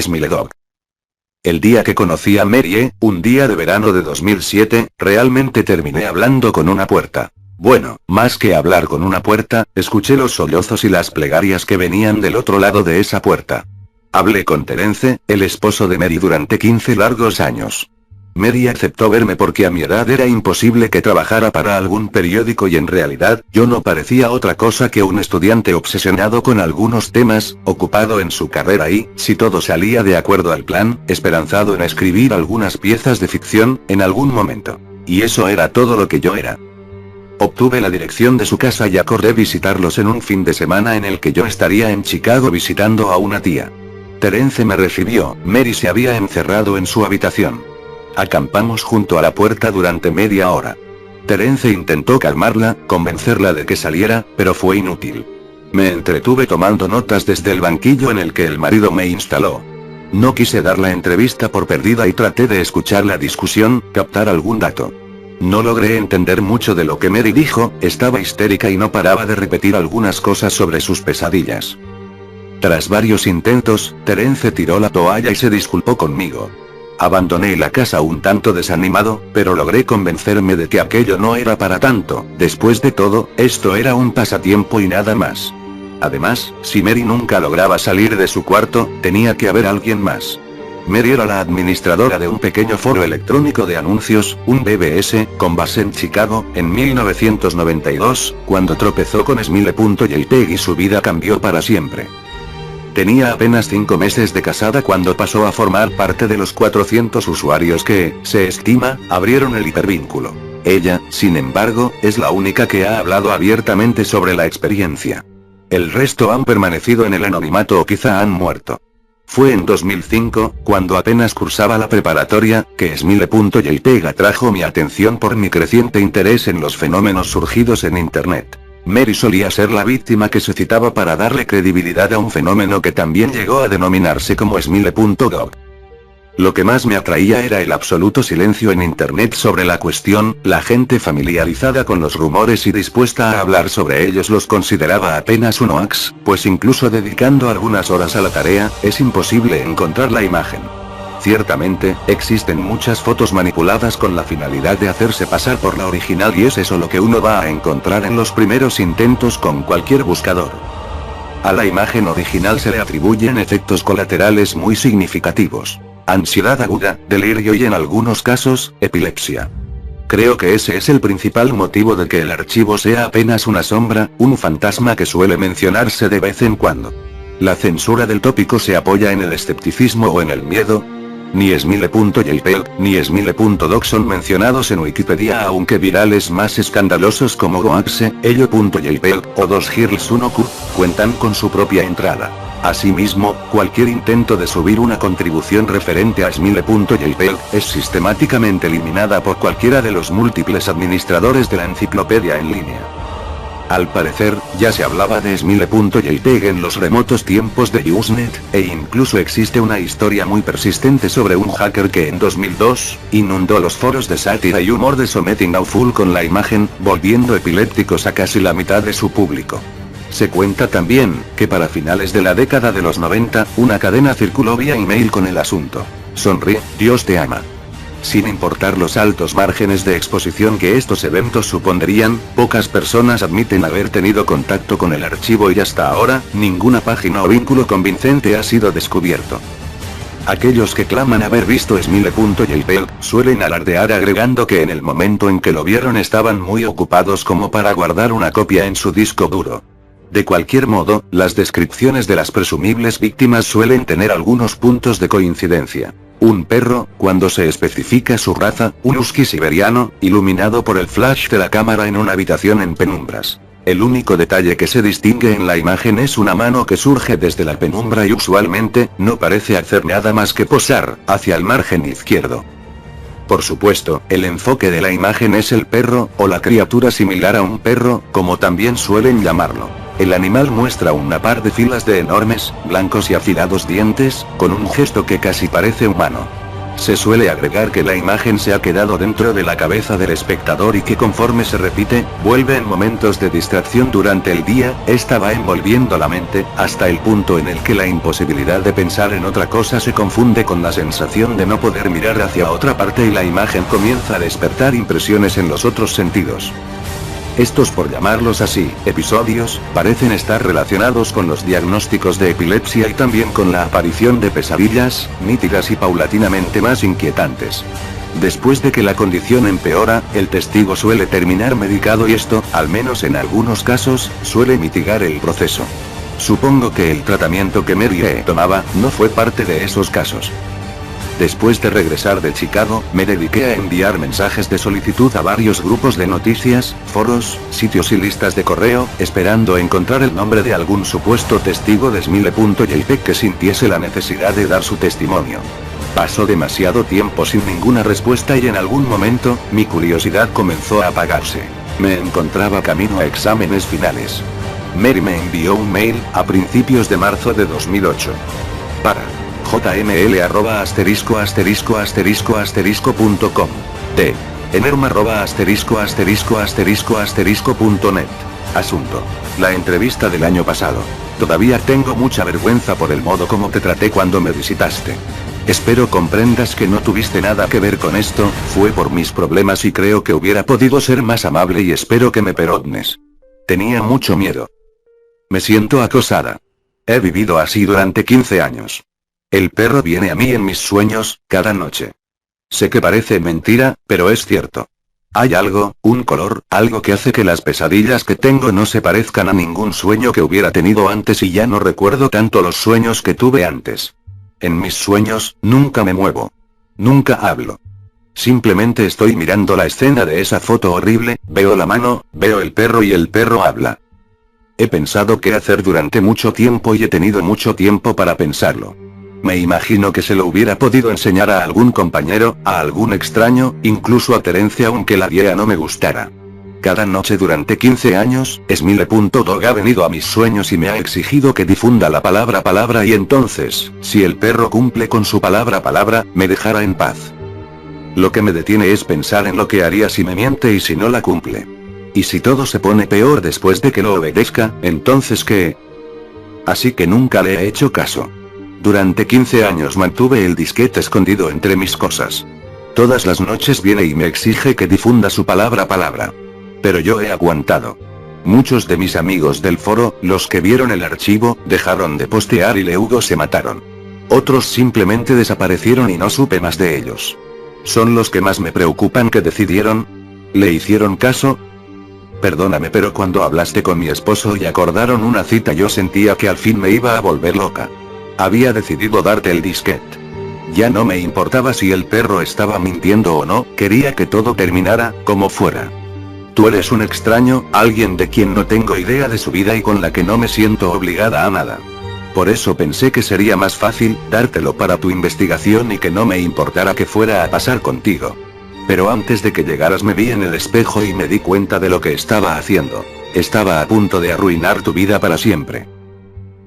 Smiledog. El día que conocí a Mary, un día de verano de 2007, realmente terminé hablando con una puerta. Bueno, más que hablar con una puerta, escuché los sollozos y las plegarias que venían del otro lado de esa puerta. Hablé con Terence, el esposo de Mary, durante 15 largos años. Mary aceptó verme porque a mi edad era imposible que trabajara para algún periódico y en realidad, yo no parecía otra cosa que un estudiante obsesionado con algunos temas, ocupado en su carrera y, si todo salía de acuerdo al plan, esperanzado en escribir algunas piezas de ficción, en algún momento. Y eso era todo lo que yo era. Obtuve la dirección de su casa y acordé visitarlos en un fin de semana en el que yo estaría en Chicago visitando a una tía. Terence me recibió, Mary se había encerrado en su habitación. Acampamos junto a la puerta durante media hora. Terence intentó calmarla, convencerla de que saliera, pero fue inútil. Me entretuve tomando notas desde el banquillo en el que el marido me instaló. No quise dar la entrevista por perdida y traté de escuchar la discusión, captar algún dato. No logré entender mucho de lo que Mary dijo, estaba histérica y no paraba de repetir algunas cosas sobre sus pesadillas. Tras varios intentos, Terence tiró la toalla y se disculpó conmigo. Abandoné la casa un tanto desanimado, pero logré convencerme de que aquello no era para tanto, después de todo, esto era un pasatiempo y nada más. Además, si Mary nunca lograba salir de su cuarto, tenía que haber alguien más. Mary era la administradora de un pequeño foro electrónico de anuncios, un BBS, con base en Chicago, en 1992, cuando tropezó con Smile.jpg y su vida cambió para siempre. Tenía apenas 5 meses de casada cuando pasó a formar parte de los 400 usuarios que, se estima, abrieron el hipervínculo. Ella, sin embargo, es la única que ha hablado abiertamente sobre la experiencia. El resto han permanecido en el anonimato o quizá han muerto. Fue en 2005, cuando apenas cursaba la preparatoria, que Smile.jpg atrajo mi atención por mi creciente interés en los fenómenos surgidos en Internet. Mary solía ser la víctima que se citaba para darle credibilidad a un fenómeno que también llegó a denominarse como Smile.gov. Lo que más me atraía era el absoluto silencio en Internet sobre la cuestión, la gente familiarizada con los rumores y dispuesta a hablar sobre ellos los consideraba apenas un hoax, pues incluso dedicando algunas horas a la tarea, es imposible encontrar la imagen. Ciertamente, existen muchas fotos manipuladas con la finalidad de hacerse pasar por la original y es eso lo que uno va a encontrar en los primeros intentos con cualquier buscador. A la imagen original se le atribuyen efectos colaterales muy significativos. Ansiedad aguda, delirio y en algunos casos, epilepsia. Creo que ese es el principal motivo de que el archivo sea apenas una sombra, un fantasma que suele mencionarse de vez en cuando. La censura del tópico se apoya en el escepticismo o en el miedo. Ni Smile.jpg, ni Smile.doc son mencionados en Wikipedia, aunque virales más escandalosos como Goaxe, Ello.jpg, o 2Girls1Q, cuentan con su propia entrada. Asimismo, cualquier intento de subir una contribución referente a Smile.jpg, es sistemáticamente eliminada por cualquiera de los múltiples administradores de la enciclopedia en línea. Al parecer, ya se hablaba de Smile.jpg en los remotos tiempos de Usenet, e incluso existe una historia muy persistente sobre un hacker que en 2002, inundó los foros de sátira y humor de Something Awful con la imagen, volviendo epilépticos a casi la mitad de su público. Se cuenta también, que para finales de la década de los 90, una cadena circuló vía email con el asunto. Sonríe, Dios te ama. Sin importar los altos márgenes de exposición que estos eventos supondrían, pocas personas admiten haber tenido contacto con el archivo y hasta ahora, ninguna página o vínculo convincente ha sido descubierto. Aquellos que claman haber visto Smile.jpg, suelen alardear agregando que en el momento en que lo vieron estaban muy ocupados como para guardar una copia en su disco duro. De cualquier modo, las descripciones de las presumibles víctimas suelen tener algunos puntos de coincidencia. Un perro, cuando se especifica su raza, un husky siberiano, iluminado por el flash de la cámara en una habitación en penumbras. El único detalle que se distingue en la imagen es una mano que surge desde la penumbra y usualmente, no parece hacer nada más que posar, hacia el margen izquierdo. Por supuesto, el enfoque de la imagen es el perro, o la criatura similar a un perro, como también suelen llamarlo. El animal muestra una par de filas de enormes, blancos y afilados dientes, con un gesto que casi parece humano. Se suele agregar que la imagen se ha quedado dentro de la cabeza del espectador y que conforme se repite, vuelve en momentos de distracción durante el día, esta va envolviendo la mente, hasta el punto en el que la imposibilidad de pensar en otra cosa se confunde con la sensación de no poder mirar hacia otra parte y la imagen comienza a despertar impresiones en los otros sentidos. Estos, por llamarlos así, episodios, parecen estar relacionados con los diagnósticos de epilepsia y también con la aparición de pesadillas, nítidas y paulatinamente más inquietantes. Después de que la condición empeora, el testigo suele terminar medicado y esto, al menos en algunos casos, suele mitigar el proceso. Supongo que el tratamiento que Mary tomaba, no fue parte de esos casos. Después de regresar de Chicago, me dediqué a enviar mensajes de solicitud a varios grupos de noticias, foros, sitios y listas de correo, esperando encontrar el nombre de algún supuesto testigo de Smile.jpg que sintiese la necesidad de dar su testimonio. Pasó demasiado tiempo sin ninguna respuesta y en algún momento, mi curiosidad comenzó a apagarse. Me encontraba camino a exámenes finales. Mary me envió un mail, a principios de marzo de 2008. Para jml@****.com. T. enerma@****.net. Asunto. La entrevista del año pasado. Todavía tengo mucha vergüenza por el modo como te traté cuando me visitaste. Espero comprendas que no tuviste nada que ver con esto, fue por mis problemas y creo que hubiera podido ser más amable y espero que me perdones. Tenía mucho miedo. Me siento acosada. He vivido así durante 15 años. El perro viene a mí en mis sueños, cada noche. Sé que parece mentira, pero es cierto. Hay algo, un color, algo que hace que las pesadillas que tengo no se parezcan a ningún sueño que hubiera tenido antes y ya no recuerdo tanto los sueños que tuve antes. En mis sueños, nunca me muevo. Nunca hablo. Simplemente estoy mirando la escena de esa foto horrible, veo la mano, veo el perro y el perro habla. He pensado qué hacer durante mucho tiempo y he tenido mucho tiempo para pensarlo. Me imagino que se lo hubiera podido enseñar a algún compañero, a algún extraño, incluso a Terence aunque la idea no me gustara. Cada noche durante 15 años, Smile.dog ha venido a mis sueños y me ha exigido que difunda la palabra y entonces, si el perro cumple con su palabra, me dejará en paz. Lo que me detiene es pensar en lo que haría si me miente y si no la cumple. Y si todo se pone peor después de que lo obedezca, entonces ¿qué? Así que nunca le he hecho caso. Durante 15 años mantuve el disquete escondido entre mis cosas. Todas las noches viene y me exige que difunda su palabra. Pero yo he aguantado. Muchos de mis amigos del foro, los que vieron el archivo, dejaron de postear y luego se mataron. Otros simplemente desaparecieron y no supe más de ellos. Son los que más me preocupan. ¿Qué decidieron? ¿Le hicieron caso? Perdóname, pero cuando hablaste con mi esposo y acordaron una cita yo sentía que al fin me iba a volver loca. Había decidido darte el disquete. Ya no me importaba si el perro estaba mintiendo o no, quería que todo terminara, como fuera. Tú eres un extraño, alguien de quien no tengo idea de su vida y con la que no me siento obligada a nada. Por eso pensé que sería más fácil, dártelo para tu investigación y que no me importara que fuera a pasar contigo. Pero antes de que llegaras me vi en el espejo y me di cuenta de lo que estaba haciendo. Estaba a punto de arruinar tu vida para siempre.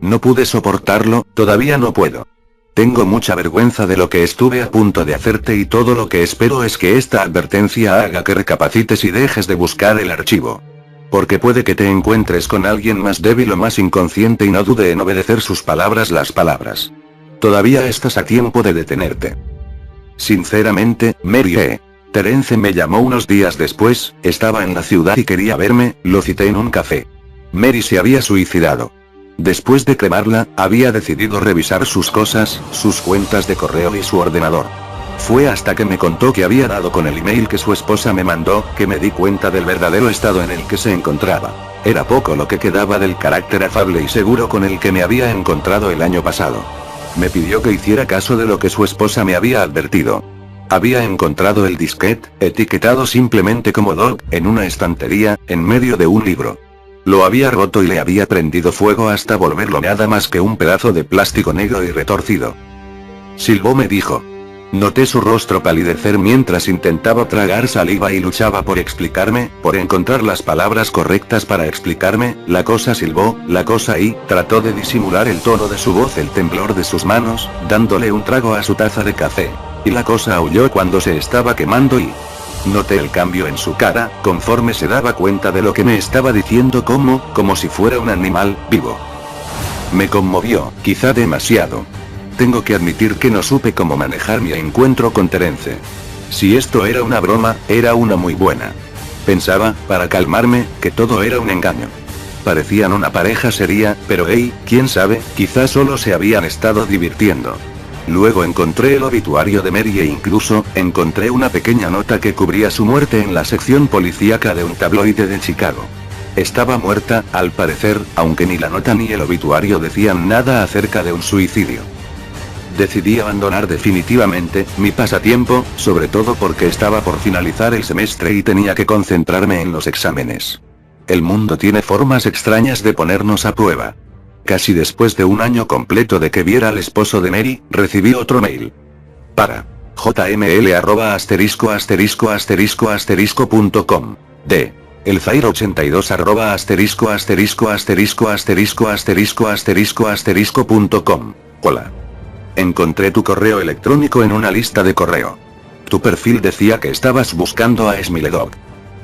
No pude soportarlo, todavía no puedo. Tengo mucha vergüenza de lo que estuve a punto de hacerte y todo lo que espero es que esta advertencia haga que recapacites y dejes de buscar el archivo. Porque puede que te encuentres con alguien más débil o más inconsciente y no dude en obedecer sus palabras. Todavía estás a tiempo de detenerte. Sinceramente, Mary. Terence me llamó unos días después, estaba en la ciudad y quería verme, lo cité en un café. Mary se había suicidado. Después de cremarla, había decidido revisar sus cosas, sus cuentas de correo y su ordenador. Fue hasta que me contó que había dado con el email que su esposa me mandó, que me di cuenta del verdadero estado en el que se encontraba. Era poco lo que quedaba del carácter afable y seguro con el que me había encontrado el año pasado. Me pidió que hiciera caso de lo que su esposa me había advertido. Había encontrado el disquete, etiquetado simplemente como Dog, en una estantería, en medio de un libro. Lo había roto y le había prendido fuego hasta volverlo nada más que un pedazo de plástico negro y retorcido. Silbó, me dijo. Noté su rostro palidecer mientras intentaba tragar saliva y luchaba por explicarme, por encontrar las palabras correctas para explicarme. La cosa silbó, la cosa, y trató de disimular el tono de su voz, el temblor de sus manos, dándole un trago a su taza de café. Y la cosa aulló cuando se estaba quemando y... Noté el cambio en su cara, conforme se daba cuenta de lo que me estaba diciendo como si fuera un animal, vivo. Me conmovió, quizá demasiado. Tengo que admitir que no supe cómo manejar mi encuentro con Terence. Si esto era una broma, era una muy buena. Pensaba, para calmarme, que todo era un engaño. Parecían una pareja seria, pero hey, quién sabe, quizás solo se habían estado divirtiendo. Luego encontré el obituario de Mary e incluso, encontré una pequeña nota que cubría su muerte en la sección policíaca de un tabloide de Chicago. Estaba muerta, al parecer, aunque ni la nota ni el obituario decían nada acerca de un suicidio. Decidí abandonar definitivamente mi pasatiempo, sobre todo porque estaba por finalizar el semestre y tenía que concentrarme en los exámenes. El mundo tiene formas extrañas de ponernos a prueba. Casi después de un año completo de que viera al esposo de Mary, recibí otro mail. Para jml@***.com. De elzair82@***.com. Hola. Encontré tu correo electrónico en una lista de correo. Tu perfil decía que estabas buscando a Smiledog.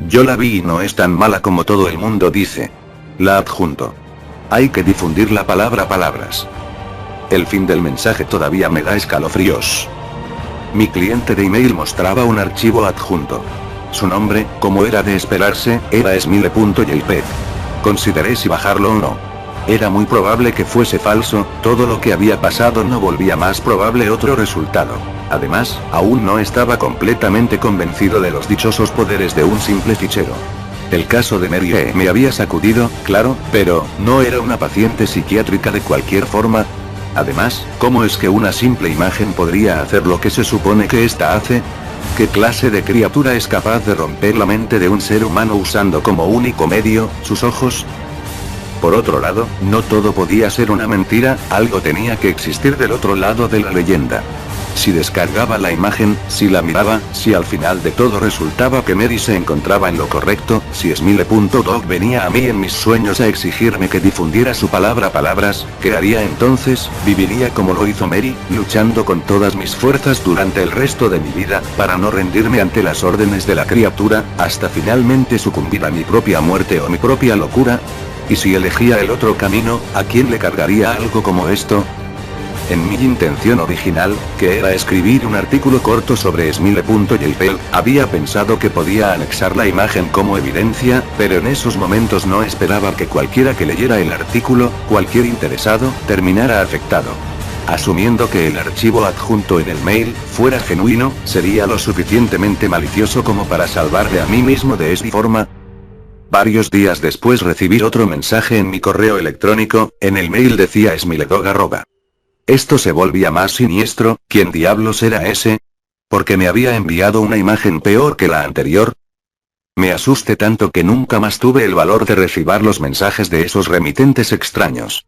Yo la vi y no es tan mala como todo el mundo dice. La adjunto. Hay que difundir la palabra palabras. El fin del mensaje todavía me da escalofríos. Mi cliente de email mostraba un archivo adjunto. Su nombre, como era de esperarse, era smile.jpg. Consideré si bajarlo o no. Era muy probable que fuese falso, todo lo que había pasado no volvía más probable otro resultado. Además, aún no estaba completamente convencido de los dichosos poderes de un simple fichero. El caso de Mary me había sacudido, claro, pero no era una paciente psiquiátrica de cualquier forma. Además, ¿cómo es que una simple imagen podría hacer lo que se supone que ésta hace? ¿Qué clase de criatura es capaz de romper la mente de un ser humano usando como único medio, sus ojos? Por otro lado, no todo podía ser una mentira, algo tenía que existir del otro lado de la leyenda. Si descargaba la imagen, si la miraba, si al final de todo resultaba que Mary se encontraba en lo correcto, si Smile.dog venía a mí en mis sueños a exigirme que difundiera su palabra palabras, ¿qué haría entonces? Viviría como lo hizo Mary, luchando con todas mis fuerzas durante el resto de mi vida, para no rendirme ante las órdenes de la criatura, hasta finalmente sucumbir a mi propia muerte o mi propia locura. ¿Y si elegía el otro camino, a quién le cargaría algo como esto? En mi intención original, que era escribir un artículo corto sobre Smile.jpg, había pensado que podía anexar la imagen como evidencia, pero en esos momentos no esperaba que cualquiera que leyera el artículo, cualquier interesado, terminara afectado. Asumiendo que el archivo adjunto en el mail fuera genuino, sería lo suficientemente malicioso como para salvarme a mí mismo de esa forma. Varios días después recibí otro mensaje en mi correo electrónico, en el mail decía Smiledog. Esto se volvía más siniestro, ¿quién diablos era ese? ¿Porque me había enviado una imagen peor que la anterior? Me asusté tanto que nunca más tuve el valor de recibir los mensajes de esos remitentes extraños.